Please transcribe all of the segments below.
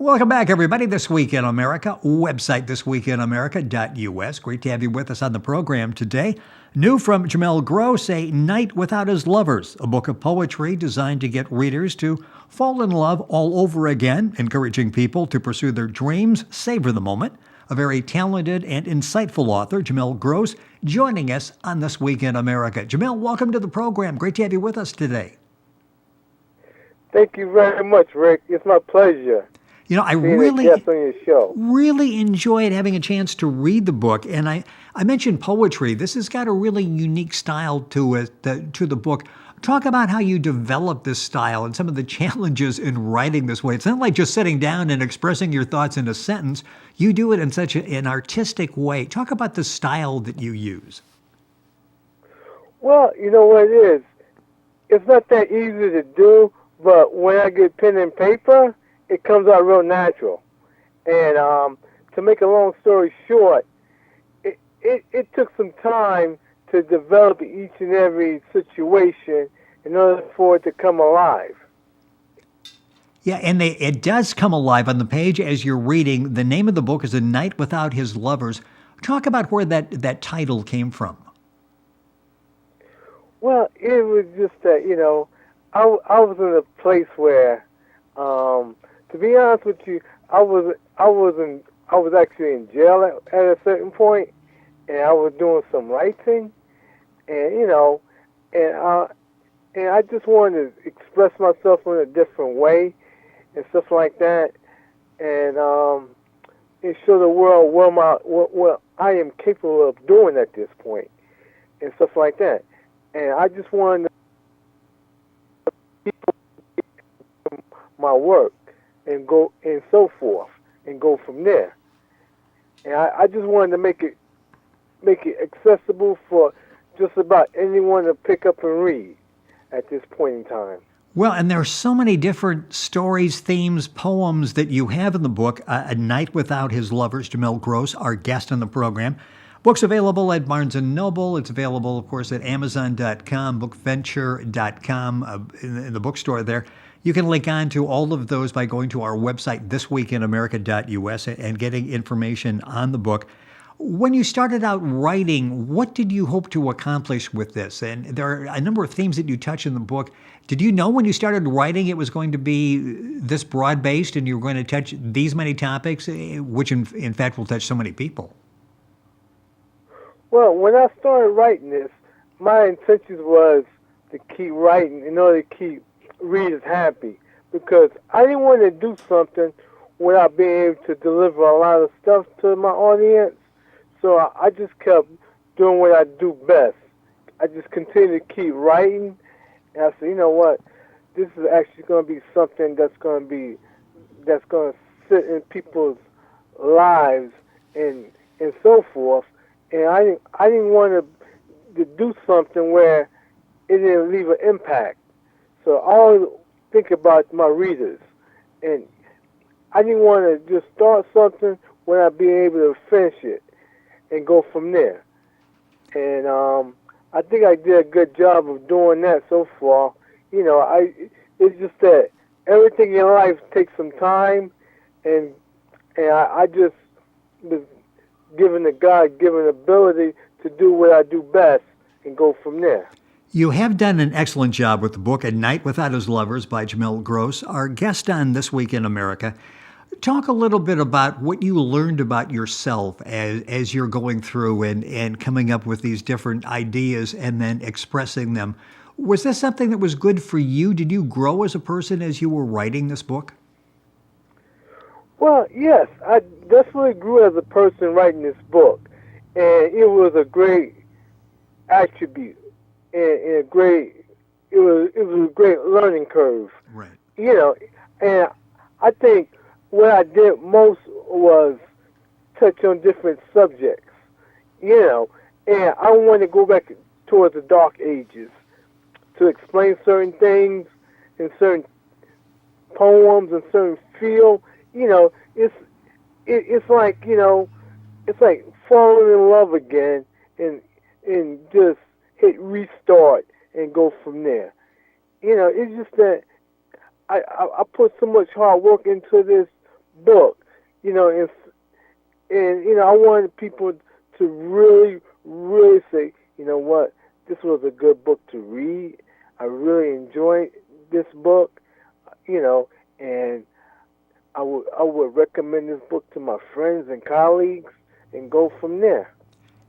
Welcome back, everybody. This Week in America, website thisweekinamerica.us. Great to have you with us on the program today. New from Jamel Gross, A Night Without His Lovers, a book of poetry designed to get readers to fall in love all over again, encouraging people to pursue their dreams, savor the moment. A very talented and insightful author, Jamel Gross, joining us on This Week in America. Jamel, welcome to the program. Great to have you with us today. Thank you very much, Rick. It's my pleasure. You know, I being really, a guest on your show. really enjoyed having a chance to read the book. And I mentioned poetry. This has got a really unique style to it, to the book. Talk about how you developed this style and some of the challenges in writing this way. It's not like just sitting down and expressing your thoughts in a sentence. You do it in such an artistic way. Talk about the style that you use. Well, you know what it is? It's not that easy to do, but when I get pen and paper, it comes out real natural. And to make a long story short, it took some time to develop each and every situation in order for it to come alive. Yeah, and it does come alive on the page as you're reading. The name of the book is A Night Without His Lovers. Talk about where that title came from. Well, it was just that, I was in a place where, to be honest with you, I was actually in jail at a certain point, and I was doing some writing, and and I just wanted to express myself in a different way and stuff like that, and show the world what I am capable of doing at this point and stuff like that. And I just wanted to people my work and go and so forth and go from there. And I just wanted to make it accessible for just about anyone to pick up and read at this point in time. Well, and there are so many different stories, themes, poems that you have in the book. A Night Without His Lovers, Jamel Gross, our guest on the program. Book's available at Barnes & Noble. It's available, of course, at Amazon.com, bookventure.com, in the bookstore there. You can link on to all of those by going to our website, thisweekinamerica.us, and getting information on the book. When you started out writing, what did you hope to accomplish with this? And there are a number of themes that you touch in the book. Did you know when you started writing it was going to be this broad-based and you were going to touch these many topics, which in fact will touch so many people? Well, when I started writing this, my intention was to keep writing in order to keep readers happy, because I didn't want to do something without being able to deliver a lot of stuff to my audience. So I just kept doing what I do best. I just continued to keep writing, and I said, you know what, this is actually going to be something that's going to sit in people's lives and so forth. And I didn't want to do something where it didn't leave an impact. So I always think about my readers, and I didn't want to just start something without being able to finish it and go from there. And I think I did a good job of doing that so far. It's just that everything in life takes some time, and I just was given the God-given ability to do what I do best and go from there. You have done an excellent job with the book, A Night Without His Lovers by Jamel Gross, our guest on This Week in America. Talk a little bit about what you learned about yourself as you're going through and coming up with these different ideas and then expressing them. Was this something that was good for you? Did you grow as a person as you were writing this book? Well, yes, I definitely grew as a person writing this book, and it was a great attribute and it was a great learning curve. Right. And I think what I did most was touch on different subjects, and I want to go back towards the dark ages to explain certain things in certain poems and certain feel. It's like it's like falling in love again and just hit restart and go from there. It's just that I put so much hard work into this book, you know, and you know, I wanted people to really, really say, you know what, this was a good book to read. I really enjoyed this book, you know, and I would recommend this book to my friends and colleagues and go from there.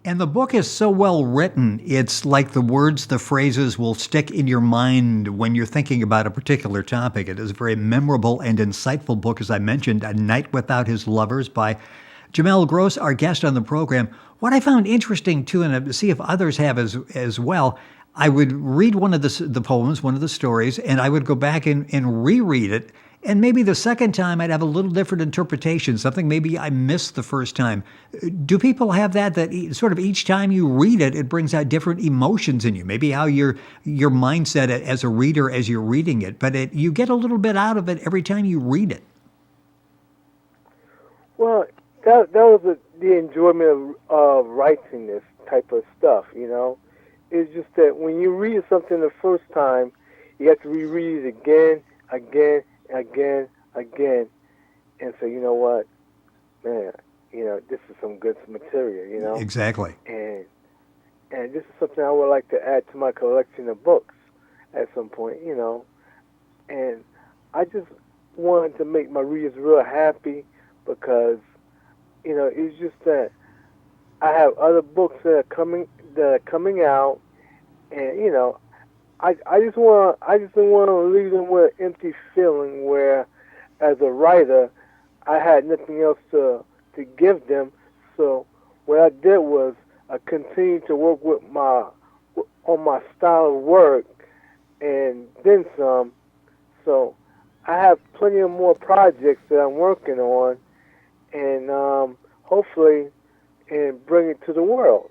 And the book is so well written, it's like the words, the phrases will stick in your mind when you're thinking about a particular topic. It is a very memorable and insightful book, as I mentioned, A Night Without His Lovers by Jamel Gross, our guest on the program. What I found interesting, too, and see if others have as well, I would read one of the poems, one of the stories, and I would go back and reread it. And maybe the second time I'd have a little different interpretation, something maybe I missed the first time. Do people have that sort of each time you read it, it brings out different emotions in you? Maybe how your mindset as a reader as you're reading it, but you get a little bit out of it every time you read it. Well, that was the enjoyment of writing this type of stuff. You know, it's just that when you read something the first time, you have to reread it again, again, again, again, and say, you know what, man, you know, this is some good material. You know, Exactly. and this is something I would like to add to my collection of books at some point. You know, and I just wanted to make my readers real happy because you know, it's just that I have other books that are coming out, and you know, I just don't want to leave them with an empty feeling where, as a writer, I had nothing else to give them. So what I did was I continued to work on my style of work, and then some. So I have plenty of more projects that I'm working on, and hopefully, and bring it to the world.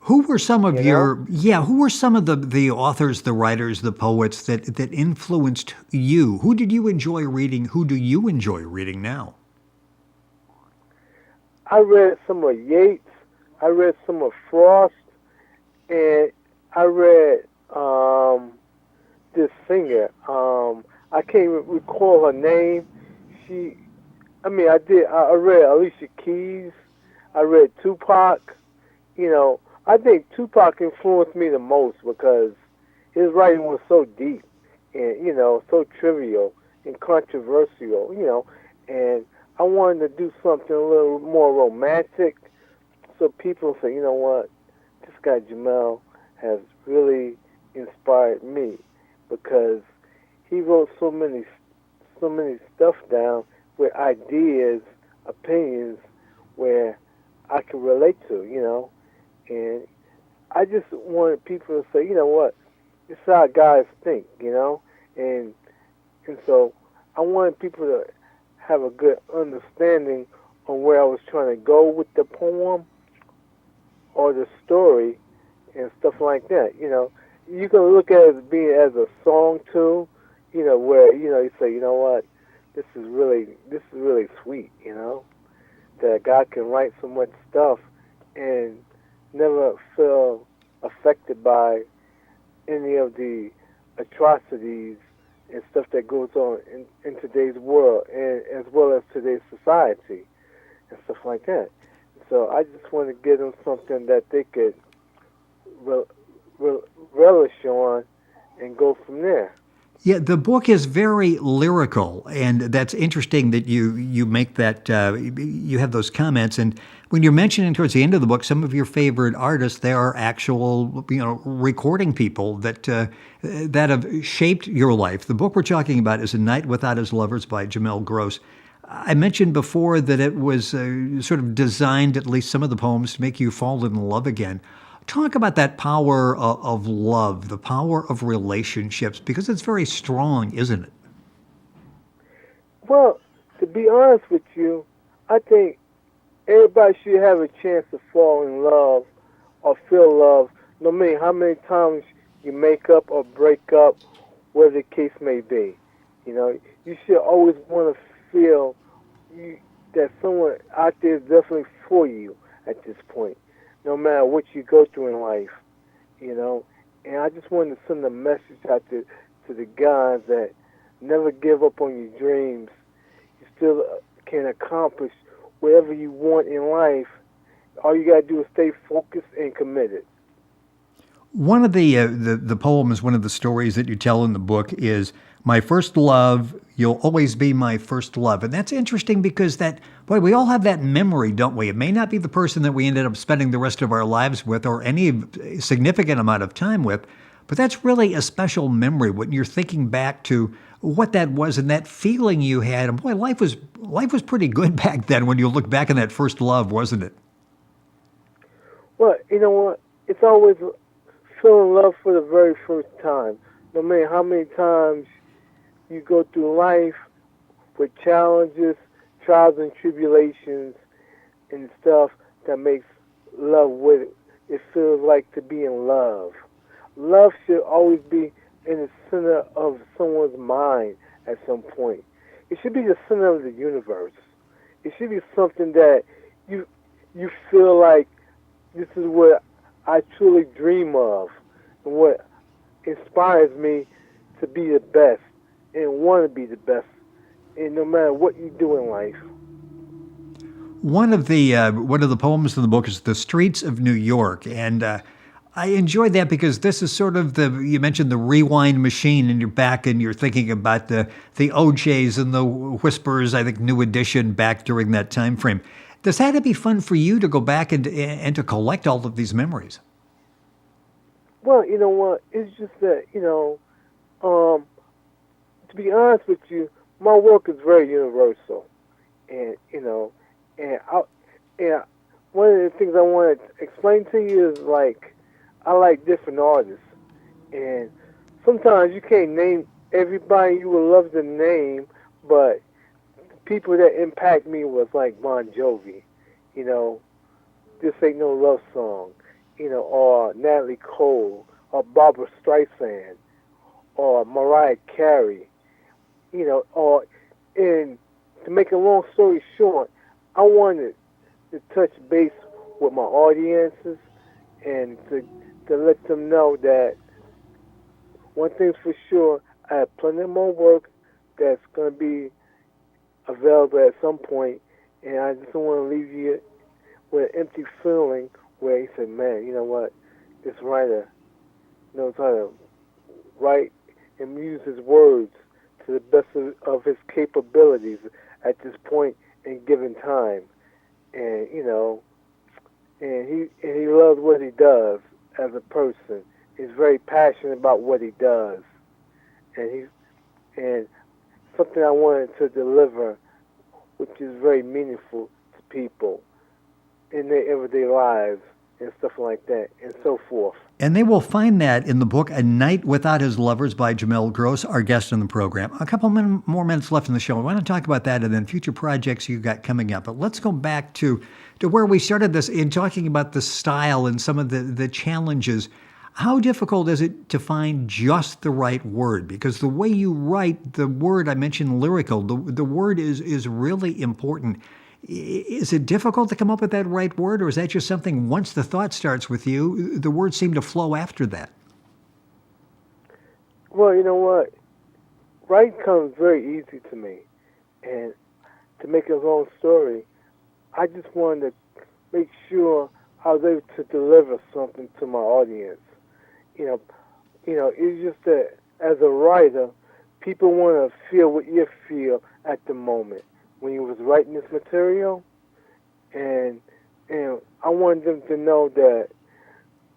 Who were some of You know, who were some of the authors, the writers, the poets that influenced you? Who did you enjoy reading? Who do you enjoy reading now? I read some of Yates, I read some of Frost, and I read this singer. I can't even recall her name. She, I mean, I did. I read Alicia Keys. I read Tupac. You know, I think Tupac influenced me the most because his writing was so deep and you know so trivial and controversial. You know, and I wanted to do something a little more romantic, so people say, you know what, this guy Jamel has really inspired me because he wrote so many stuff down with ideas, opinions where I can relate to, you know. And I just wanted people to say, you know what, this is how guys think, you know. And so I wanted people to have a good understanding on where I was trying to go with the poem or the story and stuff like that. You know, you can look at it as being as a song too. You know, where you know you say, you know what, this is really sweet. You know, that God can write so much stuff and never feel affected by any of the atrocities and stuff that goes on in today's world and as well as today's society and stuff like that. So I just want to give them something that they could re- relish on and go from there. Yeah, the book is very lyrical, and that's interesting that you make that you have those comments. And when you're mentioning towards the end of the book some of your favorite artists, there are actual recording people that have shaped your life. The book we're talking about is A Night Without His Lovers by Jamel Gross. I mentioned before that it was sort of designed, at least some of the poems, to make you fall in love again. Talk about that power of love, the power of relationships, because it's very strong, isn't it? Well, to be honest with you, I think everybody should have a chance to fall in love or feel love, no matter how many times you make up or break up, whatever the case may be. You know, you should always want to feel you, that someone out there is definitely for you at this point, no matter what you go through in life. You know, and I just wanted to send a message out to the guys that never give up on your dreams. You still can accomplish whatever you want in life. All you gotta do is stay focused and committed. One of the poems, one of the stories that you tell in the book is "My first love, you'll always be my first love," and that's interesting because we all have that memory, don't we? It may not be the person that we ended up spending the rest of our lives with or any significant amount of time with, but that's really a special memory when you're thinking back to what that was and that feeling you had. And boy, life was pretty good back then when you look back on that first love, wasn't it? Well, you know what? It's always feeling love for the very first time. No matter how many times you go through life with challenges, trials and tribulations, and stuff that makes love what it feels like to be in love. Love should always be in the center of someone's mind at some point. It should be the center of the universe. It should be something that you you feel like this is what I truly dream of and what inspires me to be the best and want to be the best, and no matter what you do in life. One of the poems in the book is "The Streets of New York," and I enjoyed that because this is sort of you mentioned the rewind machine in your back, and you're thinking about the OJs and the Whispers. I think New Edition back during that time frame. Does that have to be fun for you to go back and to collect all of these memories? Well, you know what? It's just that, um, to be honest with you, my work is very universal, and and one of the things I want to explain to you is like I like different artists, and sometimes you can't name everybody you would love to name, but people that impact me was like Bon Jovi, you know, This Ain't No Love Song, or Natalie Cole, or Barbara Streisand, or Mariah Carey, or, and to make a long story short, I wanted to touch base with my audiences and to let them know that one thing's for sure, I have plenty more work that's going to be available at some point, and I just don't want to leave you with an empty feeling where he said, man, you know what, this writer knows how to write and use his words to the best of his capabilities at this point in given time. And, and he loves what he does as a person. He's very passionate about what he does. And something I wanted to deliver, which is very meaningful to people in their everyday lives and stuff like that, and so forth. And they will find that in the book "A Night Without His Lovers" by Jamel Gross, our guest in the program. A couple more minutes left in the show. I want to talk about that and then future projects you got coming up. But let's go back to where we started this in talking about the style and some of the challenges. How difficult is it to find just the right word? Because the way you write, the word I mentioned, lyrical, the word is really important. Is it difficult to come up with that right word, or is that just something once the thought starts with you, the words seem to flow after that? Well, you know what? Writing comes very easy to me. And to make a long story, I just wanted to make sure I was able to deliver something to my audience. It's just that as a writer, people want to feel what you feel at the moment when you was writing this material, and I wanted them to know that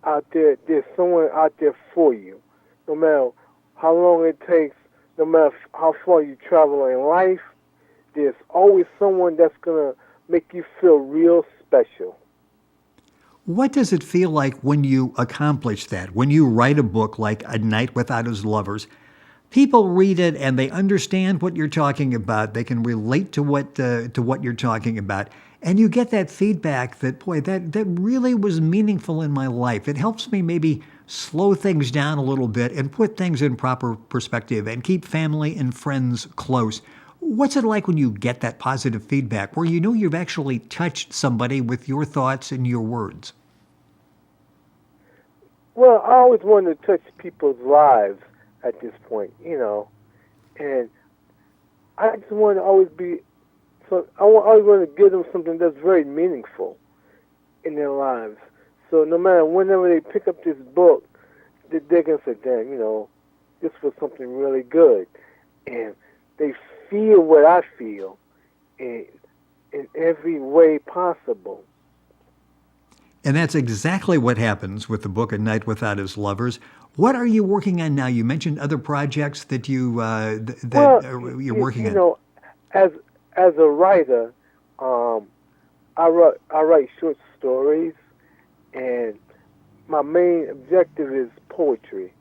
out there's someone out there for you, no matter how long it takes, no matter how far you travel in life. There's always someone that's gonna make you feel real special. What does it feel like when you accomplish that? When you write a book like "A Night Without His Lovers," people read it and they understand what you're talking about. They can relate to what you're talking about, and you get that feedback that, boy, that really was meaningful in my life. It helps me maybe slow things down a little bit and put things in proper perspective and keep family and friends close. What's it like when you get that positive feedback, where you know you've actually touched somebody with your thoughts and your words? Well, I always wanted to touch people's lives at this point, and I just want to always be So I always want to give them something that's very meaningful in their lives. So no matter whenever they pick up this book, they're gonna say, "Damn, this was something really good," and they feel what I feel in every way possible. And that's exactly what happens with the book A Night Without His Lovers. What are you working on now? You mentioned other projects that you're working on. As a writer, I write short stories, and my main objective is poetry.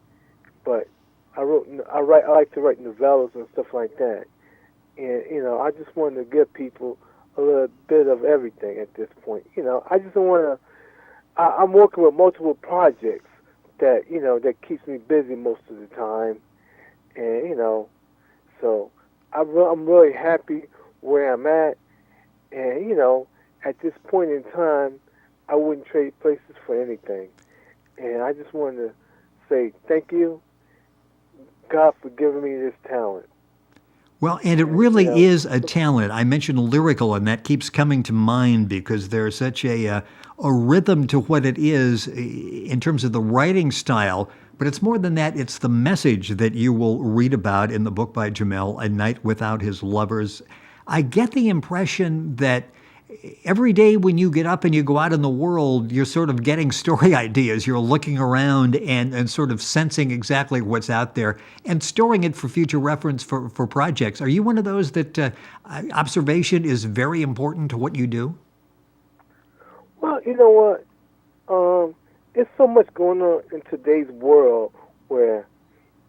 But I like to write novellas and stuff like that. And I just want to give people a little bit of everything at this point. I just want to. I'm working with multiple projects that keeps me busy most of the time, and so I'm really happy where I'm at, and at this point in time, I wouldn't trade places for anything, and I just wanted to say thank you, God, for giving me this talent. Well, and it really is a talent. I mentioned lyrical, and that keeps coming to mind because there's such a rhythm to what it is in terms of the writing style. But it's more than that. It's the message that you will read about in the book by Jamel, A Night Without His Lovers. I get the impression that every day when you get up and you go out in the world, you're sort of getting story ideas. You're looking around and sort of sensing exactly what's out there and storing it for future reference for projects. Are you one of those that observation is very important to what you do? Well, you know what? There's so much going on in today's world where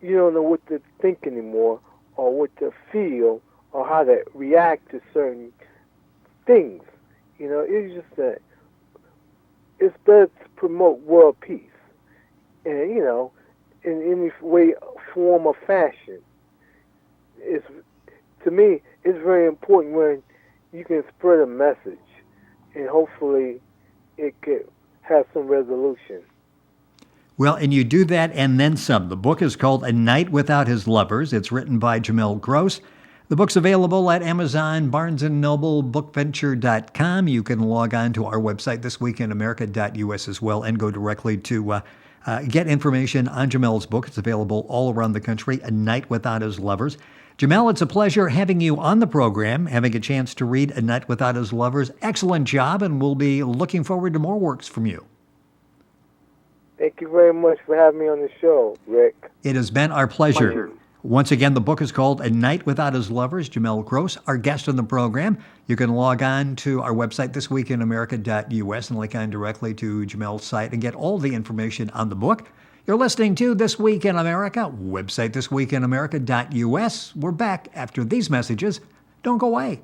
you don't know what to think anymore or what to feel or how to react to certain things. It's just that it's better to promote world peace, and in any way, form, or fashion. To me, it's very important when you can spread a message, and hopefully, it could have some resolution. Well, and you do that and then some. The book is called A Night Without His Lovers. It's written by Jamel Gross. The book's available at Amazon, Barnes & Noble, bookventure.com. You can log on to our website, thisweekinamerica.us as well, and go directly to get information on Jamel's book. It's available all around the country, A Night Without His Lovers. Jamel, it's a pleasure having you on the program, having a chance to read A Night Without His Lovers. Excellent job, and we'll be looking forward to more works from you. Thank you very much for having me on the show, Rick. It has been our pleasure. Once again, the book is called A Night Without His Lovers. Jamel Gross, our guest on the program. You can log on to our website, thisweekinamerica.us, and link on directly to Jamel's site and get all the information on the book. You're listening to This Week in America, website thisweekinamerica.us. We're back after these messages. Don't go away.